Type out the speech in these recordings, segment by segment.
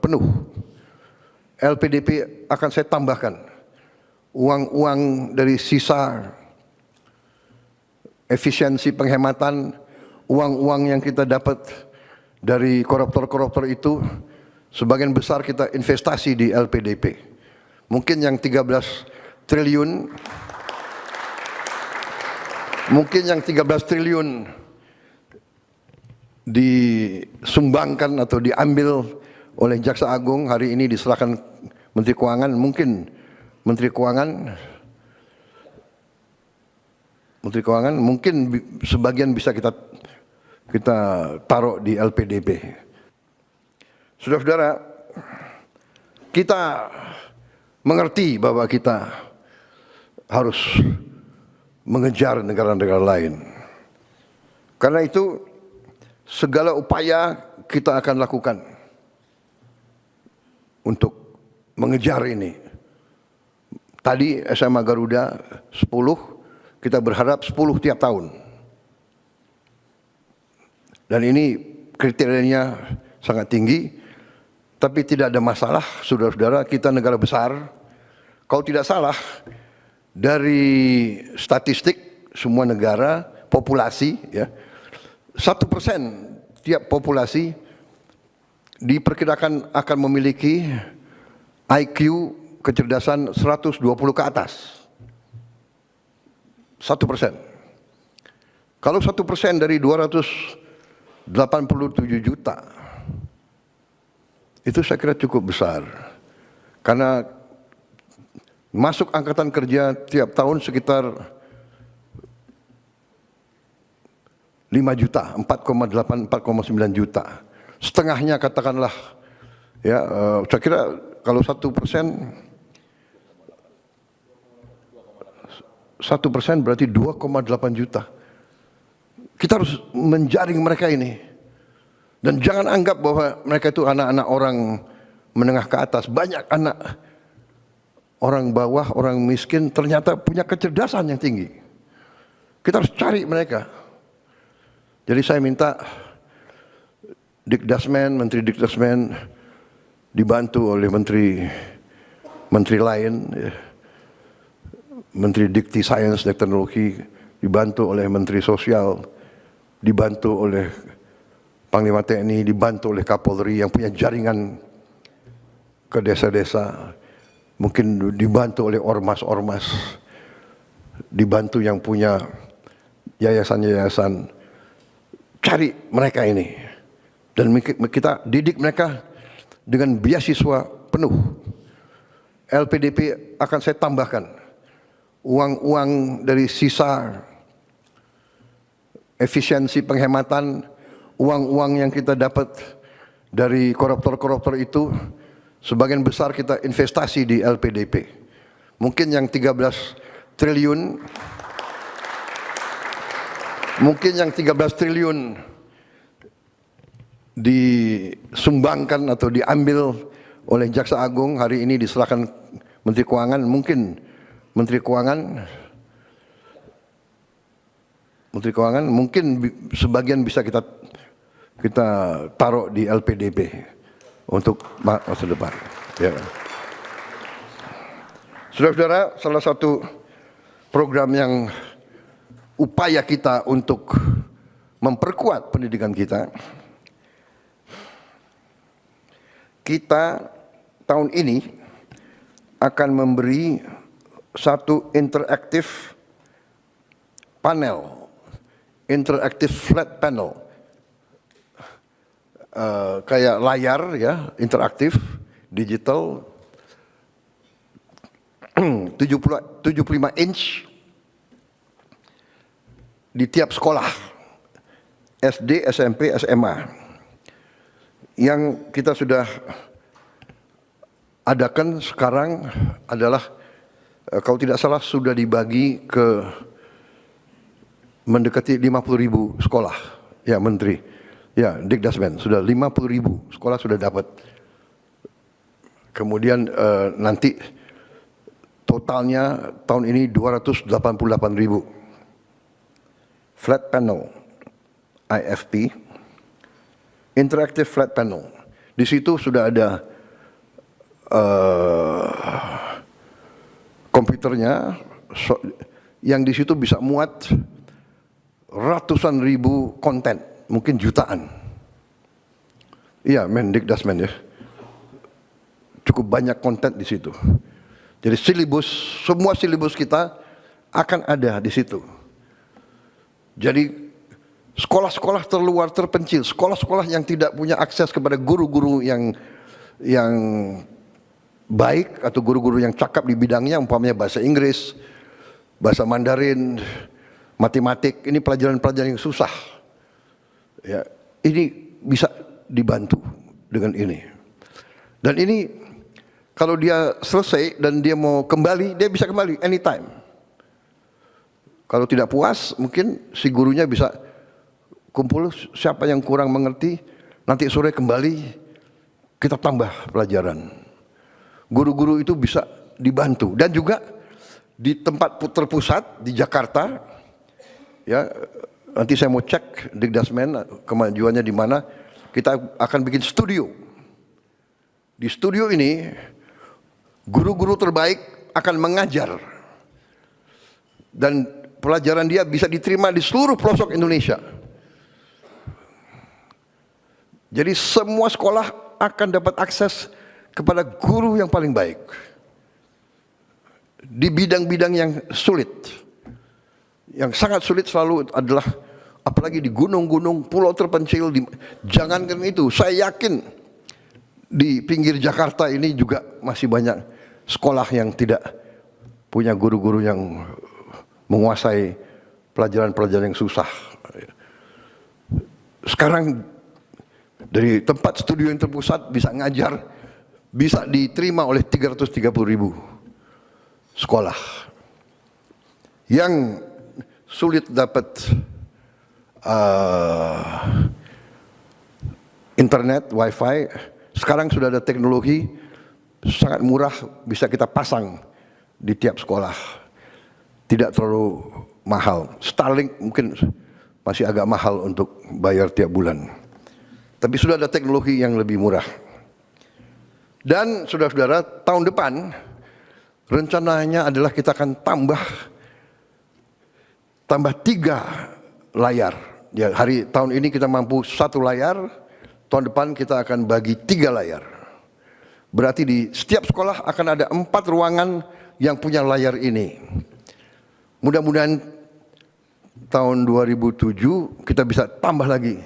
penuh. LPDP akan saya tambahkan uang-uang dari sisa efisiensi penghematan, uang-uang yang kita dapat dari koruptor-koruptor itu, sebagian besar kita investasi di LPDP. Mungkin yang 13 triliun, disumbangkan atau diambil oleh Jaksa Agung, hari ini diserahkan Menteri Keuangan. Mungkin Menteri Keuangan mungkin sebagian bisa kita taruh di LPDP. Saudara-saudara, kita mengerti bahwa kita harus mengejar negara-negara lain. Karena itu segala upaya kita akan lakukan untuk mengejar ini. Tadi SMA Garuda 10, kita berharap 10 tiap tahun. Dan ini kriterianya sangat tinggi, tapi tidak ada masalah, saudara-saudara, kita negara besar. Kalau tidak salah, dari statistik semua negara, populasi, ya, 1% tiap populasi diperkirakan akan memiliki IQ kecerdasan 120 ke atas. 1%. Kalau 1% dari 287 juta, itu saya kira cukup besar. Karena masuk angkatan kerja tiap tahun sekitar 5 juta, 4,8, 4,9 juta. Setengahnya katakanlah, ya, saya kira kalau 1% berarti 2,8 juta. Kita harus menjaring mereka ini. Dan jangan anggap bahwa mereka itu anak-anak orang menengah ke atas. Banyak anak orang bawah, orang miskin ternyata punya kecerdasan yang tinggi. Kita harus cari mereka. Jadi saya minta Menteri Dikdasmen dibantu oleh menteri lain, Menteri Dikti Sains dan Teknologi, dibantu oleh Menteri Sosial, dibantu oleh Panglima TNI, dibantu oleh Kapolri yang punya jaringan ke desa-desa, mungkin dibantu oleh ormas-ormas, dibantu yang punya yayasan-yayasan. Cari mereka ini dan kita didik mereka dengan beasiswa penuh. LPDP akan saya tambahkan uang-uang dari sisa efisiensi penghematan, uang-uang yang kita dapat dari koruptor-koruptor itu, sebagian besar kita investasi di LPDP. Mungkin yang 13 triliun disumbangkan atau diambil oleh Jaksa Agung, hari ini diserahkan Menteri Keuangan. Mungkin Menteri Keuangan mungkin sebagian bisa kita taruh di LPDP untuk masa depan. Ya. Saudara-saudara, salah satu program yang upaya kita untuk memperkuat pendidikan kita tahun ini akan memberi satu interaktif panel, interaktif flat panel, kayak layar, ya, interaktif, digital, 75 inch di tiap sekolah, SD, SMP, SMA, yang kita sudah adakan sekarang adalah, kalau tidak salah sudah dibagi ke mendekati 50.000 sekolah, ya Menteri, ya Dikdasmen, sudah 50.000 sekolah sudah dapat. Kemudian nanti totalnya tahun ini 288.000. Flat panel, IFP, interactive flat panel. Di situ sudah ada eh, komputernya yang di situ bisa muat ratusan ribu konten, mungkin jutaan. Iya, Mendikdasmen ya. Cukup banyak konten di situ. Jadi semua silibus kita akan ada di situ. Jadi sekolah-sekolah terluar terpencil, sekolah-sekolah yang tidak punya akses kepada guru-guru yang baik atau guru-guru yang cakap di bidangnya, umpamanya bahasa Inggris, bahasa Mandarin, matematik, ini pelajaran-pelajaran yang susah. Ya, ini bisa dibantu dengan ini. Dan ini kalau dia selesai dan dia mau kembali, dia bisa kembali anytime. Kalau tidak puas, mungkin si gurunya bisa kumpul siapa yang kurang mengerti, nanti sore kembali kita tambah pelajaran. Guru-guru itu bisa dibantu. Dan juga di tempat terpusat di Jakarta, ya nanti saya mau cek Dikdasmen kemajuannya di mana. Kita akan bikin studio. Di studio ini guru-guru terbaik akan mengajar dan pelajaran dia bisa diterima di seluruh pelosok Indonesia. Jadi semua sekolah akan dapat akses kepada guru yang paling baik di bidang-bidang yang sulit. Yang sangat sulit selalu adalah apalagi di gunung-gunung, pulau terpencil. Jangankan itu, saya yakin di pinggir Jakarta ini juga masih banyak sekolah yang tidak punya guru-guru yang menguasai pelajaran-pelajaran yang susah. Sekarang dari tempat studio yang terpusat bisa ngajar, bisa diterima oleh 330.000 sekolah. Yang sulit dapat internet, wifi, sekarang sudah ada teknologi sangat murah bisa kita pasang di tiap sekolah. Tidak terlalu mahal. Starlink mungkin masih agak mahal untuk bayar tiap bulan. Tapi sudah ada teknologi yang lebih murah. Dan saudara-saudara, tahun depan rencananya adalah kita akan tambah 3 layar. Ya, tahun ini kita mampu 1 layar, tahun depan kita akan bagi 3 layar. Berarti di setiap sekolah akan ada 4 ruangan yang punya layar ini. Mudah-mudahan tahun 2007 kita bisa tambah lagi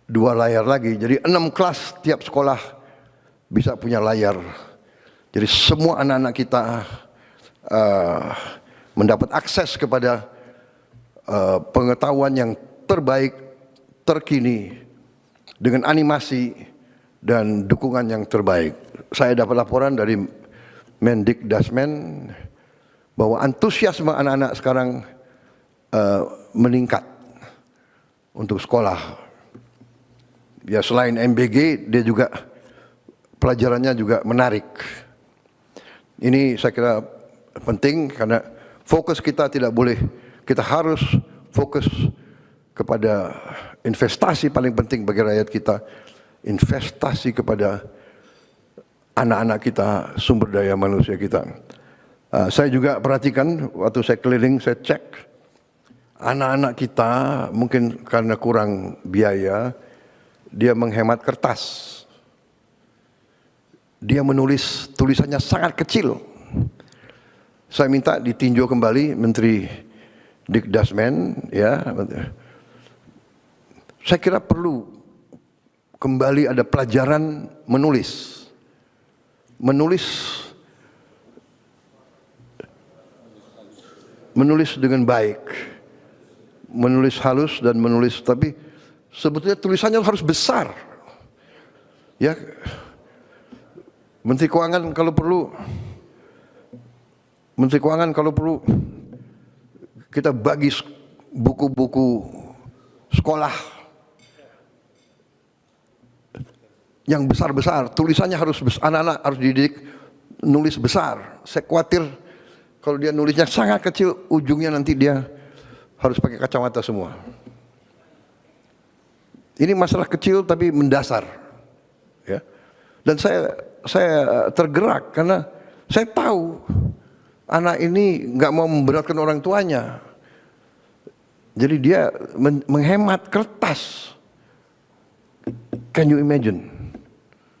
2 layar lagi. Jadi 6 kelas tiap sekolah bisa punya layar. Jadi semua anak-anak kita mendapat akses kepada pengetahuan yang terbaik, terkini, dengan animasi dan dukungan yang terbaik. Saya dapat laporan dari Mendikdasmen bahwa antusiasme anak-anak sekarang meningkat untuk sekolah. Ya, selain MBG, dia juga pelajarannya juga menarik. Ini saya kira penting karena fokus kita kita harus fokus kepada investasi paling penting bagi rakyat kita, investasi kepada anak-anak kita, sumber daya manusia kita. Saya juga perhatikan waktu saya keliling, saya cek anak-anak kita mungkin karena kurang biaya, dia menghemat kertas. Dia menulis tulisannya sangat kecil. Saya minta ditinjau kembali Menteri Dikdasmen, ya. Saya kira perlu kembali ada pelajaran menulis dengan baik, menulis halus dan menulis, tapi sebetulnya tulisannya harus besar. Ya, Menteri Keuangan kalau perlu kita bagi buku-buku sekolah yang besar-besar, tulisannya harus besar, anak-anak harus dididik nulis besar. Saya khawatir kalau dia nulisnya sangat kecil, ujungnya nanti dia harus pakai kacamata semua. Ini masalah kecil tapi mendasar, ya. Dan saya tergerak karena saya tahu anak ini nggak mau memberatkan orang tuanya. Jadi dia menghemat kertas. Can you imagine?